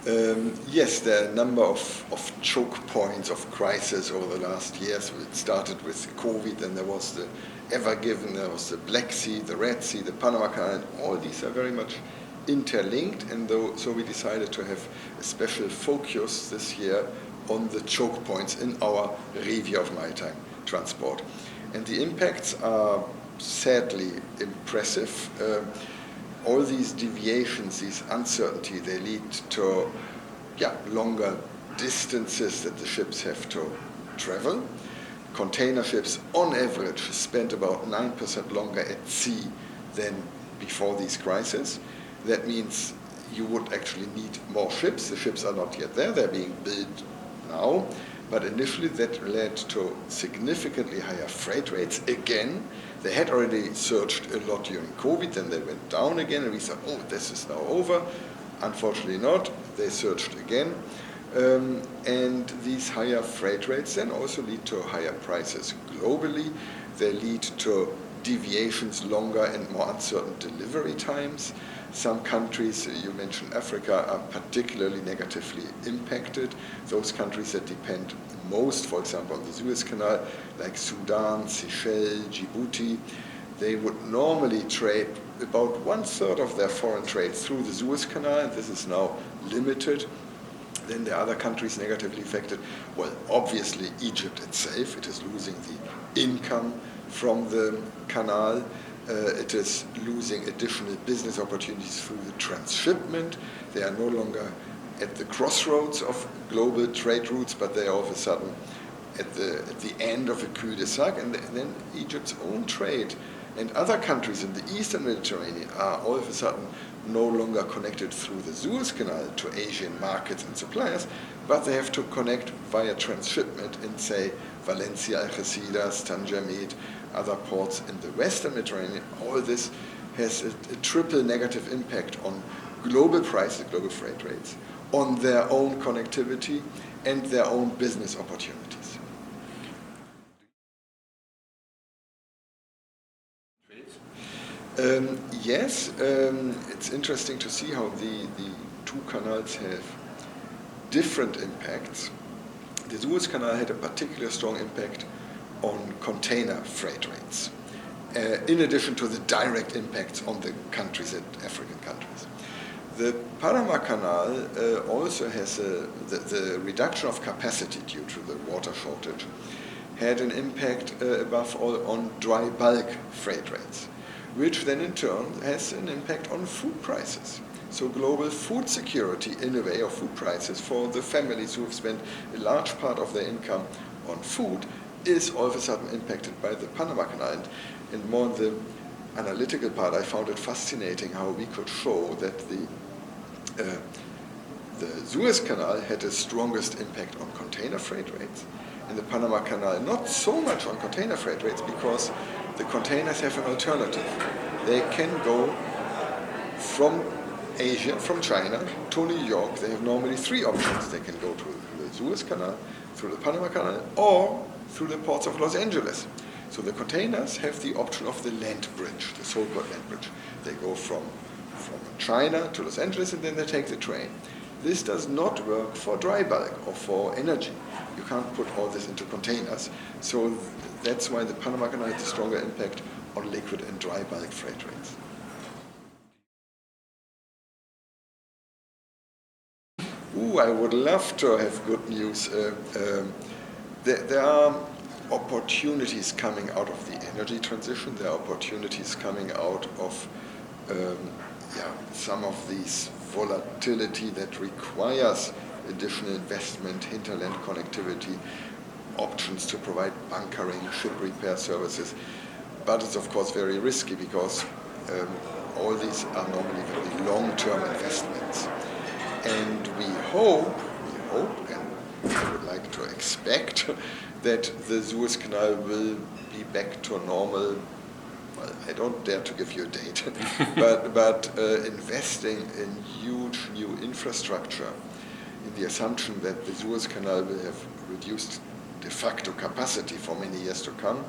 Yes, there are a number of choke points of crisis over the last years. It started with COVID, and there was the Ever Given, there was the Black Sea, the Red Sea, the Panama Canal, and all these are very much interlinked, and so we decided to have a special focus this year on the choke points in our review of maritime transport. And the impacts are sadly impressive. All these deviations, this uncertainty, they lead to longer distances that the ships have to travel. Container ships, on average, spend about 9% longer at sea than before these crises. That means you would actually need more ships. The ships are not yet there, they're being built now. But initially that led to significantly higher freight rates again. They had already surged a lot during COVID, then they went down again, and we thought, oh, this is now over. Unfortunately not, they surged again. And these higher freight rates then also lead to higher prices globally. They lead to deviations, longer and more uncertain delivery times. Some countries, you mentioned Africa, are particularly negatively impacted. Those countries that depend most, for example, on the Suez Canal, like Sudan, Seychelles, Djibouti, they would normally trade about 1/3 of their foreign trade through the Suez Canal, and this is now limited. Then there are other countries negatively affected. Well, obviously Egypt itself, it is losing the income from the canal. It is losing additional business opportunities through the transshipment. They are no longer at the crossroads of global trade routes, but they are all of a sudden at the end of a cul-de-sac. And then Egypt's own trade and other countries in the Eastern Mediterranean are all of a sudden no longer connected through the Suez Canal to Asian markets and suppliers, but they have to connect via transshipment in, say, Valencia, Algeciras, Tangier, other ports in the Western Mediterranean. All this has a triple negative impact on global prices, global freight rates, on their own connectivity and their own business opportunities. Yes, it's interesting to see how the two canals have different impacts. The Suez Canal had a particularly strong impact on container freight rates, in addition to the direct impacts on the countries, African countries. The Panama Canal also has the reduction of capacity due to the water shortage had an impact above all on dry bulk freight rates, which then in turn has an impact on food prices. So global food security, in a way, of food prices for the families who have spent a large part of their income on food is all of a sudden impacted by the Panama Canal. And more on the analytical part, I found it fascinating how we could show that the Suez Canal had the strongest impact on container freight rates, and the Panama Canal not so much on container freight rates, because the containers have an alternative. They can go from Asia, from China, to New York. They have normally three options. They can go through the Suez Canal, through the Panama Canal, or through the ports of Los Angeles. So the containers have the option of the land bridge, the so-called land bridge. They go from China to Los Angeles, and then they take the train. This does not work for dry bulk or for energy. You can't put all this into containers. So that's why the Panama Canal has a stronger impact on liquid and dry bulk freight rates. I would love to have good news. There are opportunities coming out of the energy transition. There are opportunities coming out of some of these volatility that requires additional investment, hinterland connectivity, options to provide bunkering, ship repair services. But it's of course very risky, because all these are normally very long-term investments. And we hope, and I would like to expect, that the Suez Canal will be back to normal. Well, I don't dare to give you a date, but investing in huge new infrastructure in the assumption that the Suez Canal will have reduced de facto capacity for many years to come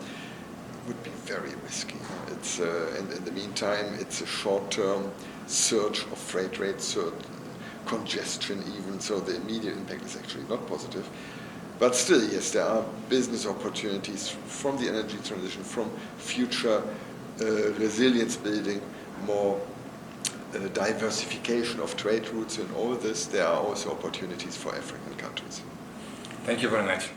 would be very risky. It's and in the meantime, it's a short-term surge of freight rates, congestion even, so the immediate impact is actually not positive. But still, yes, there are business opportunities from the energy transition, from future resilience building, more diversification of trade routes, and all this. There are also opportunities for African countries. Thank you very much.